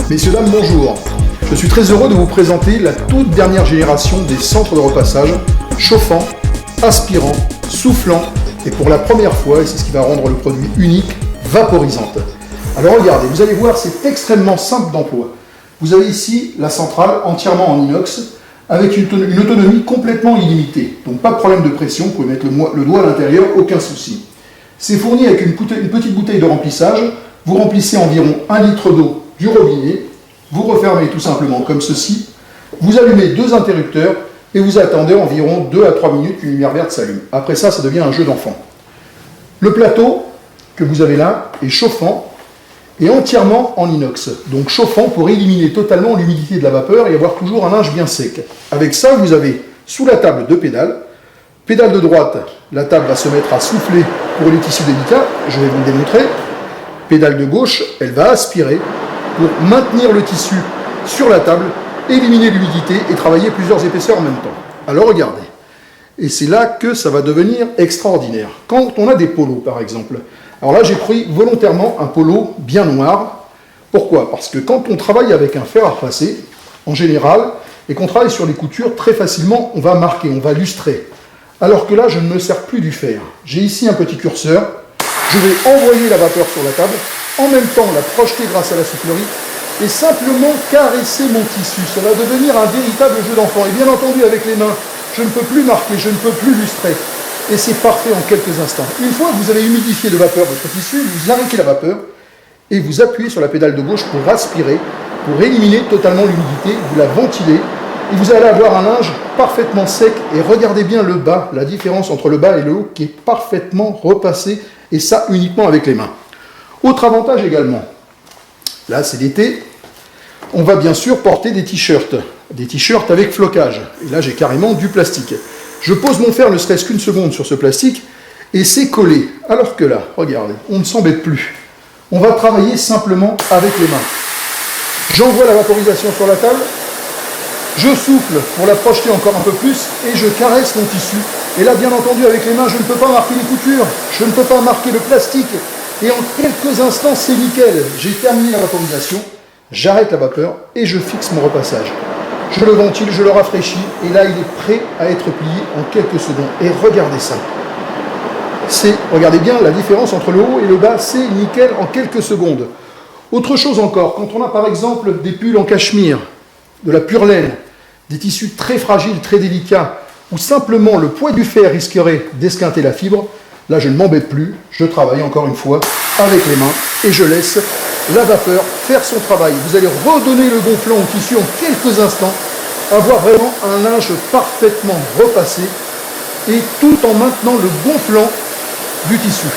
Messieurs, dames, bonjour. Je suis très heureux de vous présenter la toute dernière génération des centres de repassage chauffants, aspirants, soufflants et pour la première fois, et c'est ce qui va rendre le produit unique, vaporisante. Alors regardez, vous allez voir, c'est extrêmement simple d'emploi. Vous avez ici la centrale entièrement en inox avec une autonomie complètement illimitée. Donc pas de problème de pression, vous pouvez mettre le doigt à l'intérieur, aucun souci. C'est fourni avec une petite bouteille de remplissage. Vous remplissez environ 1 litre d'eau du robinet, vous refermez tout simplement comme ceci, vous allumez 2 interrupteurs et vous attendez environ 2 à 3 minutes qu'une lumière verte s'allume. Après ça, ça devient un jeu d'enfant. Le plateau que vous avez là est chauffant et entièrement en inox. Donc chauffant pour éliminer totalement l'humidité de la vapeur et avoir toujours un linge bien sec. Avec ça, vous avez sous la table 2 pédales. Pédale de droite, la table va se mettre à souffler pour les tissus délicats, je vais vous le démontrer. Pédale de gauche, elle va aspirer pour maintenir le tissu sur la table, éliminer l'humidité et travailler plusieurs épaisseurs en même temps. Alors regardez, et c'est là que ça va devenir extraordinaire. Quand on a des polos par exemple, alors là j'ai pris volontairement un polo bien noir. Pourquoi? Parce que quand on travaille avec un fer à repasser, en général, et qu'on travaille sur les coutures, très facilement on va marquer, on va lustrer. Alors que là je ne me sers plus du fer. J'ai ici un petit curseur, je vais envoyer la vapeur sur la table, en même temps la projeter grâce à la soufflerie et simplement caresser mon tissu. Ça va devenir un véritable jeu d'enfant. Et bien entendu, avec les mains, je ne peux plus marquer, je ne peux plus lustrer. Et c'est parfait en quelques instants. Une fois que vous avez humidifié de vapeur votre tissu, vous arrêtez la vapeur et vous appuyez sur la pédale de gauche pour aspirer, pour éliminer totalement l'humidité, vous la ventilez et vous allez avoir un linge parfaitement sec. Et regardez bien le bas, la différence entre le bas et le haut qui est parfaitement repassé, et ça uniquement avec les mains. Autre avantage également, là c'est l'été, on va bien sûr porter des t-shirts avec flocage. Et là j'ai carrément du plastique. Je pose mon fer ne serait-ce qu'une seconde sur ce plastique et c'est collé. Alors que là, regardez, on ne s'embête plus. On va travailler simplement avec les mains. J'envoie la vaporisation sur la table, je souffle pour la projeter encore un peu plus et je caresse mon tissu. Et là, bien entendu, avec les mains, je ne peux pas marquer les coutures, je ne peux pas marquer le plastique. Et en quelques instants, c'est nickel. J'ai terminé la vaporisation, j'arrête la vapeur et je fixe mon repassage. Je le ventile, je le rafraîchis et là, il est prêt à être plié en quelques secondes. Et regardez ça. Regardez bien la différence entre le haut et le bas, c'est nickel en quelques secondes. Autre chose encore, quand on a par exemple des pulls en cachemire, de la pure laine, des tissus très fragiles, très délicats, où simplement le poids du fer risquerait d'esquinter la fibre, là je ne m'embête plus, je travaille encore une fois avec les mains et je laisse la vapeur faire son travail. Vous allez redonner le gonflant au tissu en quelques instants, avoir vraiment un linge parfaitement repassé et tout en maintenant le gonflant du tissu.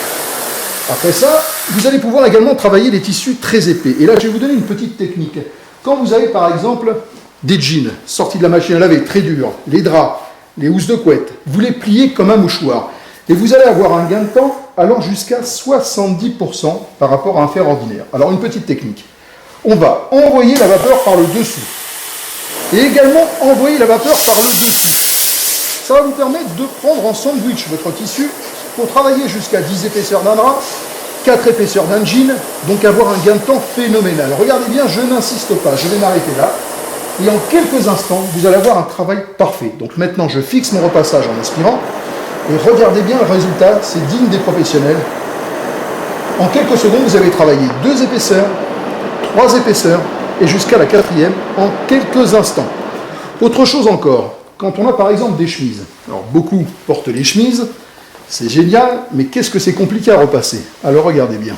Après ça, vous allez pouvoir également travailler les tissus très épais. Et là je vais vous donner une petite technique. Quand vous avez par exemple des jeans sortis de la machine à laver, très durs, les draps, les housses de couette, vous les pliez comme un mouchoir. Et vous allez avoir un gain de temps allant jusqu'à 70% par rapport à un fer ordinaire. Alors une petite technique. On va envoyer la vapeur par le dessous. Et également envoyer la vapeur par le dessus. Ça va vous permettre de prendre en sandwich votre tissu pour travailler jusqu'à 10 épaisseurs d'un drap, 4 épaisseurs d'un jean, donc avoir un gain de temps phénoménal. Regardez bien, je n'insiste pas, je vais m'arrêter là. Et en quelques instants, vous allez avoir un travail parfait. Donc maintenant, je fixe mon repassage en aspirant. Et regardez bien le résultat, c'est digne des professionnels. En quelques secondes, vous avez travaillé 2 épaisseurs, 3 épaisseurs, et jusqu'à la 4e en quelques instants. Autre chose encore, quand on a par exemple des chemises. Alors beaucoup portent les chemises, c'est génial, mais qu'est-ce que c'est compliqué à repasser? Alors regardez bien.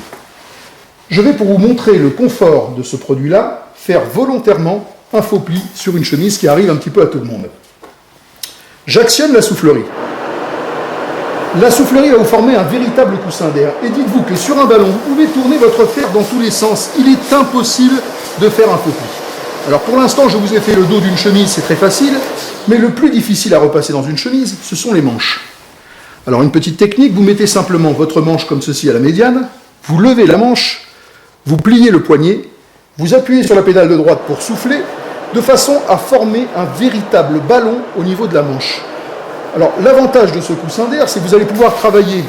Je vais pour vous montrer le confort de ce produit-là, faire volontairement un faux pli sur une chemise qui arrive un petit peu à tout le monde. J'actionne la soufflerie. La soufflerie va vous former un véritable coussin d'air. Et dites-vous que sur un ballon, vous pouvez tourner votre fer dans tous les sens. Il est impossible de faire un faux pli. Alors pour l'instant, je vous ai fait le dos d'une chemise, c'est très facile. Mais le plus difficile à repasser dans une chemise, ce sont les manches. Alors une petite technique, vous mettez simplement votre manche comme ceci à la médiane, vous levez la manche, vous pliez le poignet, vous appuyez sur la pédale de droite pour souffler, de façon à former un véritable ballon au niveau de la manche. Alors l'avantage de ce coussin d'air, c'est que vous allez pouvoir travailler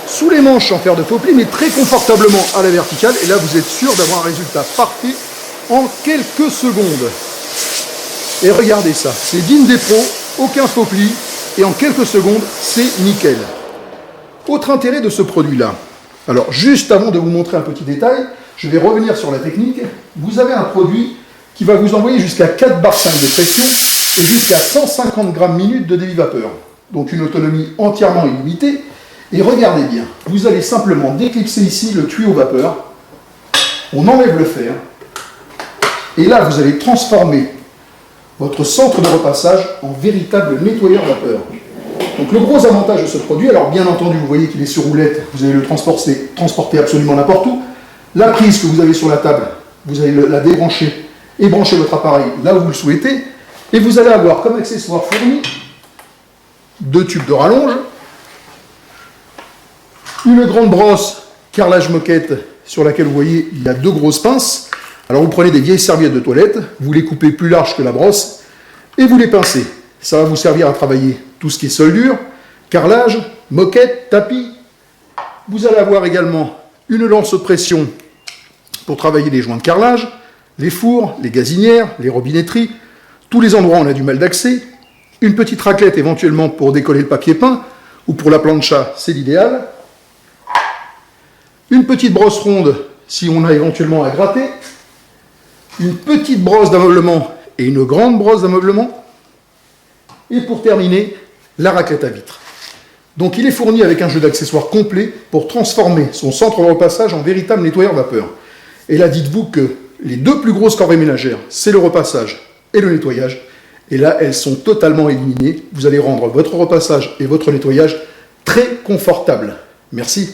sous les manches sans faire de faux plis, mais très confortablement à la verticale, et là vous êtes sûr d'avoir un résultat parfait en quelques secondes. Et regardez ça, c'est digne des pros, aucun faux pli, et en quelques secondes, c'est nickel. Autre intérêt de ce produit-là. Alors, juste avant de vous montrer un petit détail, je vais revenir sur la technique. Vous avez un produit qui va vous envoyer jusqu'à 4 bar 5 de pression et jusqu'à 150 grammes minute de débit vapeur. Donc une autonomie entièrement illimitée. Et regardez bien, vous allez simplement déclipser ici le tuyau vapeur. On enlève le fer. Et là, vous allez transformer votre centre de repassage en véritable nettoyeur vapeur. Donc le gros avantage de ce produit, alors bien entendu, vous voyez qu'il est sur roulette, vous allez le transporter absolument n'importe où. La prise que vous avez sur la table, vous allez la débrancher et brancher votre appareil là où vous le souhaitez. Et vous allez avoir comme accessoire fourni 2 tubes de rallonge, une grande brosse carrelage moquette sur laquelle vous voyez il y a 2 grosses pinces. Alors vous prenez des vieilles serviettes de toilette, vous les coupez plus larges que la brosse et vous les pincez. Ça va vous servir à travailler tout ce qui est soldure, carrelage, moquette, tapis. Vous allez avoir également une lance de pression pour travailler les joints de carrelage, les fours, les gazinières, les robinetteries, tous les endroits où on a du mal d'accès, une petite raclette éventuellement pour décoller le papier peint, ou pour la plancha, c'est l'idéal, une petite brosse ronde si on a éventuellement à gratter, une petite brosse d'ameublement et une grande brosse d'ameublement, et pour terminer, la raclette à vitre. Donc il est fourni avec un jeu d'accessoires complet pour transformer son centre de repassage en véritable nettoyeur vapeur. Et là, dites-vous que les 2 plus grosses corvées ménagères, c'est le repassage et le nettoyage. Et là, elles sont totalement éliminées. Vous allez rendre votre repassage et votre nettoyage très confortables. Merci.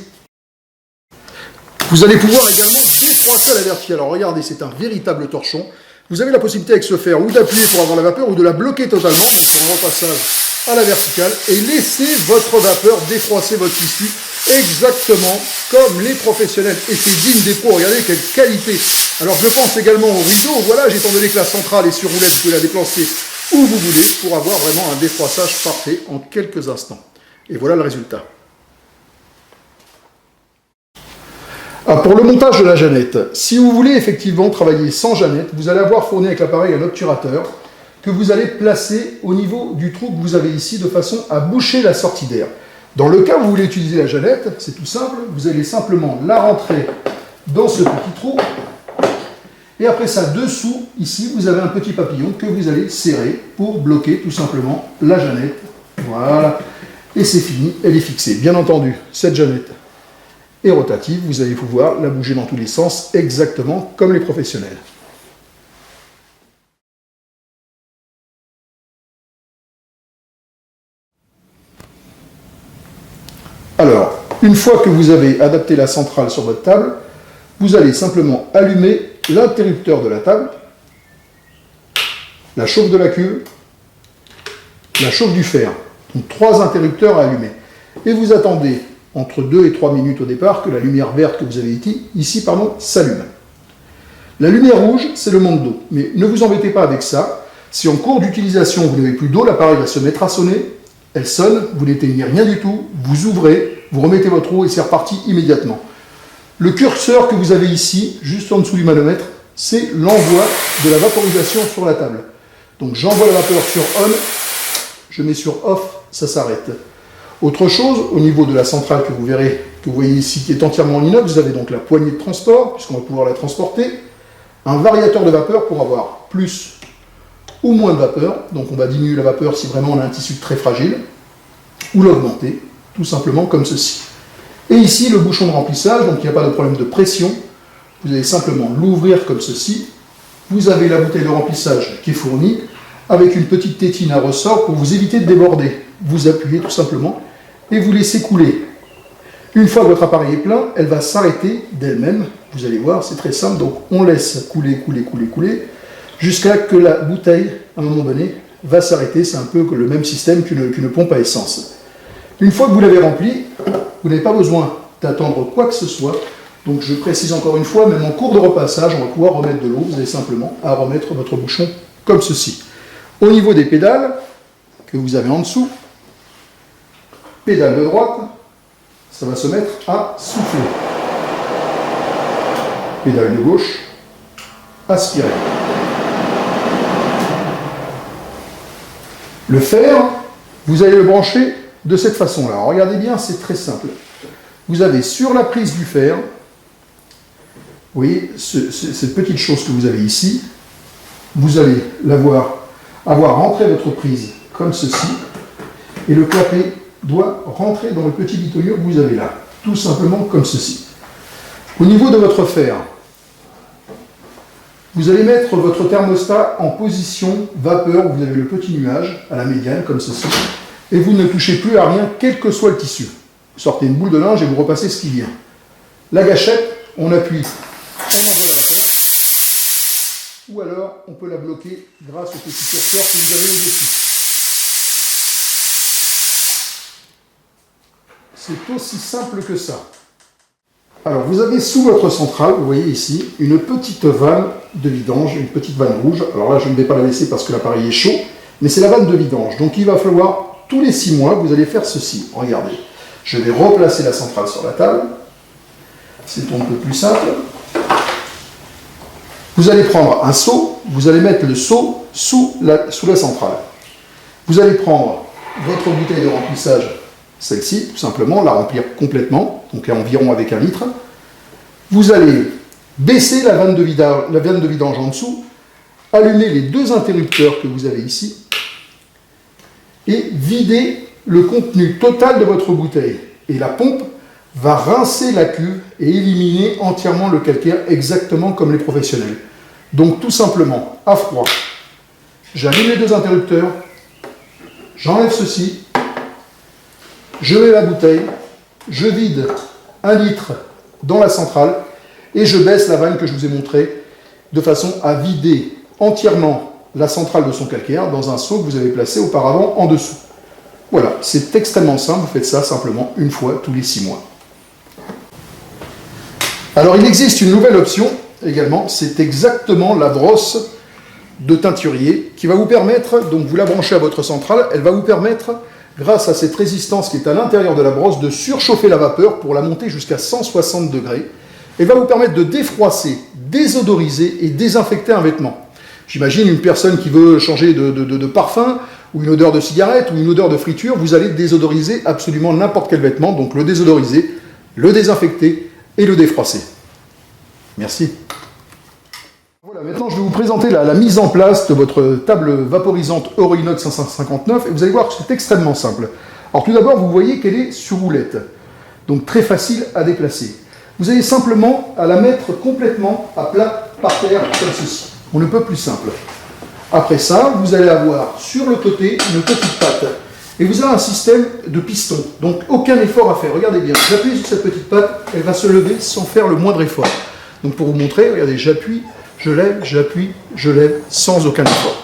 Vous allez pouvoir également défroisser à la verticale. Alors regardez, c'est un véritable torchon. Vous avez la possibilité avec ce fer ou d'appuyer pour avoir la vapeur ou de la bloquer totalement, donc sur un repassage à la verticale, et laissez votre vapeur défroisser votre tissu exactement comme les professionnels. Et c'est digne des pros, regardez quelle qualité. Alors je pense également au rideau, voilà, étant donné que la centrale est sur roulette, vous pouvez la déplacer où vous voulez pour avoir vraiment un défroissage parfait en quelques instants. Et voilà le résultat. Pour le montage de la jeannette, si vous voulez effectivement travailler sans jeannette, vous allez avoir fourni avec l'appareil un obturateur que vous allez placer au niveau du trou que vous avez ici de façon à boucher la sortie d'air. Dans le cas où vous voulez utiliser la jeannette, c'est tout simple, vous allez simplement la rentrer dans ce petit trou et après ça, dessous, ici, vous avez un petit papillon que vous allez serrer pour bloquer tout simplement la jeannette. Voilà, et c'est fini, elle est fixée. Bien entendu, cette jeannette est rotative, vous allez pouvoir la bouger dans tous les sens, exactement comme les professionnels. Alors, une fois que vous avez adapté la centrale sur votre table, vous allez simplement allumer l'interrupteur de la table, la chauffe de la cuve, la chauffe du fer. Donc 3 interrupteurs à allumer. Et vous attendez entre 2 et 3 minutes au départ que la lumière verte que vous avez ici s'allume. La lumière rouge, c'est le manque d'eau. Mais ne vous embêtez pas avec ça. Si en cours d'utilisation vous n'avez plus d'eau, l'appareil va se mettre à sonner. Elle sonne, vous n'éteignez rien du tout, vous ouvrez, vous remettez votre eau et c'est reparti immédiatement. Le curseur que vous avez ici, juste en dessous du manomètre, c'est l'envoi de la vaporisation sur la table. Donc j'envoie la vapeur sur on, je mets sur off, ça s'arrête. Autre chose, au niveau de la centrale que vous verrez, que vous voyez ici, qui est entièrement en inox, vous avez donc la poignée de transport, puisqu'on va pouvoir la transporter, un variateur de vapeur pour avoir plus ou moins de vapeur, donc on va diminuer la vapeur si vraiment on a un tissu très fragile, ou l'augmenter, tout simplement comme ceci. Et ici, le bouchon de remplissage, donc il n'y a pas de problème de pression, vous allez simplement l'ouvrir comme ceci, vous avez la bouteille de remplissage qui est fournie, avec une petite tétine à ressort pour vous éviter de déborder. Vous appuyez tout simplement, et vous laissez couler. Une fois que votre appareil est plein, elle va s'arrêter d'elle-même, vous allez voir, c'est très simple, donc on laisse couler, jusqu'à que la bouteille, à un moment donné, va s'arrêter. C'est un peu le même système qu'une pompe à essence. Une fois que vous l'avez rempli, vous n'avez pas besoin d'attendre quoi que ce soit. Donc je précise encore une fois, même en cours de repassage, on va pouvoir remettre de l'eau. Vous avez simplement à remettre votre bouchon comme ceci. Au niveau des pédales que vous avez en dessous, pédale de droite, ça va se mettre à souffler. Pédale de gauche, aspirer. Le fer, vous allez le brancher de cette façon-là. Regardez bien, c'est très simple. Vous avez sur la prise du fer, vous voyez, cette petite chose que vous avez ici, vous allez avoir rentré votre prise comme ceci, et le clapet doit rentrer dans le petit bitonnier que vous avez là, tout simplement comme ceci. Au niveau de votre fer, vous allez mettre votre thermostat en position vapeur, vous avez le petit nuage à la médiane, comme ceci, et vous ne touchez plus à rien, quel que soit le tissu. Vous sortez une boule de linge et vous repassez ce qui vient. La gâchette, on appuie, on envoie la vapeur, ou alors on peut la bloquer grâce au petit curseur que vous avez au-dessus. C'est aussi simple que ça. Alors, vous avez sous votre centrale, vous voyez ici, une petite vanne de vidange, une petite vanne rouge. Alors là, je ne vais pas la laisser parce que l'appareil est chaud, mais c'est la vanne de vidange. Donc, il va falloir, tous les 6 mois, vous allez faire ceci. Regardez, je vais replacer la centrale sur la table. C'est un peu plus simple. Vous allez prendre un seau, vous allez mettre le seau sous la centrale. Vous allez prendre votre bouteille de remplissage, celle-ci, tout simplement, la remplir complètement, donc environ avec 1 litre. Vous allez baisser la vanne de vidange en dessous, allumer les 2 interrupteurs que vous avez ici, et vider le contenu total de votre bouteille. Et la pompe va rincer la cuve et éliminer entièrement le calcaire, exactement comme les professionnels. Donc tout simplement, à froid, j'allume les 2 interrupteurs, j'enlève ceci, je mets la bouteille, je vide 1 litre dans la centrale et je baisse la vanne que je vous ai montrée de façon à vider entièrement la centrale de son calcaire dans un seau que vous avez placé auparavant en dessous. Voilà, c'est extrêmement simple, vous faites ça simplement une fois tous les 6 mois. Alors il existe une nouvelle option également, c'est exactement la brosse de teinturier qui va vous permettre, donc vous la branchez à votre centrale, elle va vous permettre, grâce à cette résistance qui est à l'intérieur de la brosse, de surchauffer la vapeur pour la monter jusqu'à 160 degrés et va vous permettre de défroisser, désodoriser et désinfecter un vêtement. J'imagine une personne qui veut changer de parfum ou une odeur de cigarette ou une odeur de friture, vous allez désodoriser absolument n'importe quel vêtement, donc le désodoriser, le désinfecter et le défroisser. Merci. Voilà, maintenant je vais vous présenter la mise en place de votre table vaporisante Euroinox 559 et vous allez voir que c'est extrêmement simple. Alors tout d'abord, vous voyez qu'elle est sur roulette, donc très facile à déplacer. Vous avez simplement à la mettre complètement à plat par terre comme ceci. On ne peut plus simple. Après ça, vous allez avoir sur le côté une petite patte et vous avez un système de piston, donc aucun effort à faire. Regardez bien, j'appuie sur cette petite patte, elle va se lever sans faire le moindre effort. Donc pour vous montrer, regardez, j'appuie, je lève, j'appuie, je lève, sans aucun effort.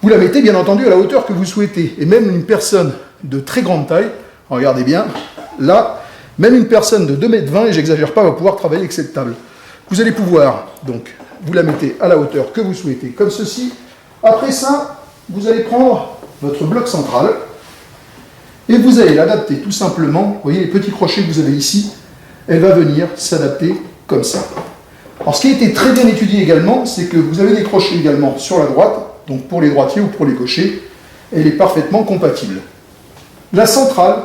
Vous la mettez bien entendu à la hauteur que vous souhaitez. Et même une personne de très grande taille, regardez bien, là, même une personne de 2,20 m, et j'exagère pas, va pouvoir travailler avec cette table. Vous allez pouvoir, donc, vous la mettez à la hauteur que vous souhaitez, comme ceci. Après ça, vous allez prendre votre bloc central, et vous allez l'adapter tout simplement. Vous voyez les petits crochets que vous avez ici, elle va venir s'adapter comme ça. Alors ce qui a été très bien étudié également, c'est que vous avez des crochets également sur la droite, donc pour les droitiers ou pour les gauchers, elle est parfaitement compatible. La centrale,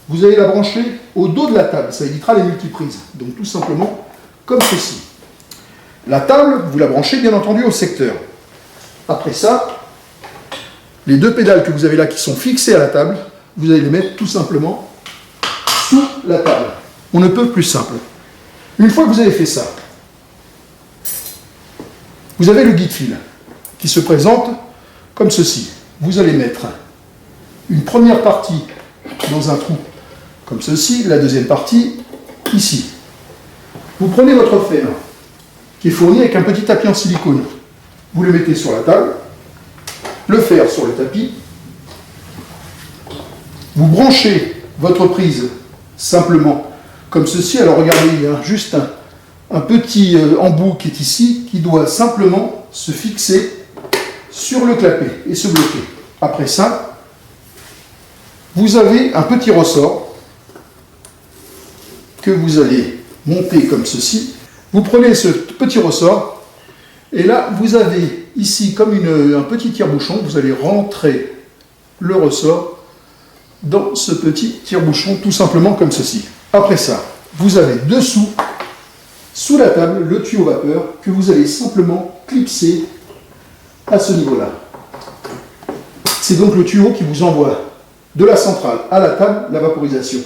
vous allez la brancher au dos de la table, ça évitera les multiprises, donc tout simplement comme ceci. La table, vous la branchez bien entendu au secteur. Après ça, les 2 pédales que vous avez là qui sont fixées à la table, vous allez les mettre tout simplement sous la table. On ne peut plus simple. Une fois que vous avez fait ça, vous avez le guide-fil qui se présente comme ceci. Vous allez mettre une première partie dans un trou comme ceci, la deuxième partie ici. Vous prenez votre fer qui est fourni avec un petit tapis en silicone. Vous le mettez sur la table, le fer sur le tapis. Vous branchez votre prise simplement comme ceci. Alors regardez, il y a juste un petit embout qui est ici, qui doit simplement se fixer sur le clapet et se bloquer. Après ça, vous avez un petit ressort que vous allez monter comme ceci. Vous prenez ce petit ressort Et là, vous avez ici comme un petit tire-bouchon, vous allez rentrer le ressort dans ce petit tire-bouchon, tout simplement comme ceci. Après ça, vous avez dessous, sous la table, le tuyau vapeur que vous allez simplement clipser à ce niveau-là. C'est donc le tuyau qui vous envoie de la centrale à la table la vaporisation.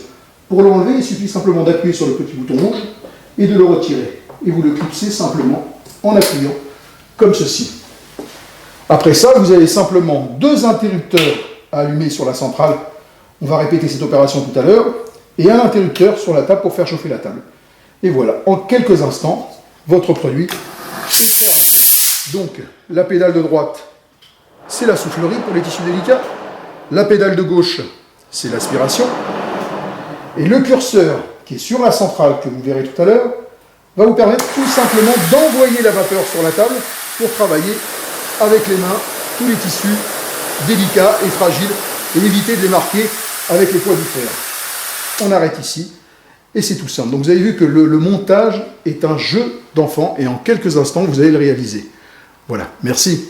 Pour l'enlever, il suffit simplement d'appuyer sur le petit bouton rouge et de le retirer. Et vous le clipsez simplement en appuyant comme ceci. Après ça, vous avez simplement 2 interrupteurs à allumer sur la centrale. On va répéter cette opération tout à l'heure. Et un interrupteur sur la table pour faire chauffer la table. Et voilà, en quelques instants, votre produit est prêt à ranger. Donc, la pédale de droite, c'est la soufflerie pour les tissus délicats. La pédale de gauche, c'est l'aspiration. Et le curseur qui est sur la centrale, que vous verrez tout à l'heure, va vous permettre tout simplement d'envoyer la vapeur sur la table pour travailler avec les mains tous les tissus délicats et fragiles et éviter de les marquer avec le poids du fer. On arrête ici et c'est tout simple. Donc vous avez vu que le montage est un jeu d'enfant et en quelques instants vous allez le réaliser. Voilà, merci.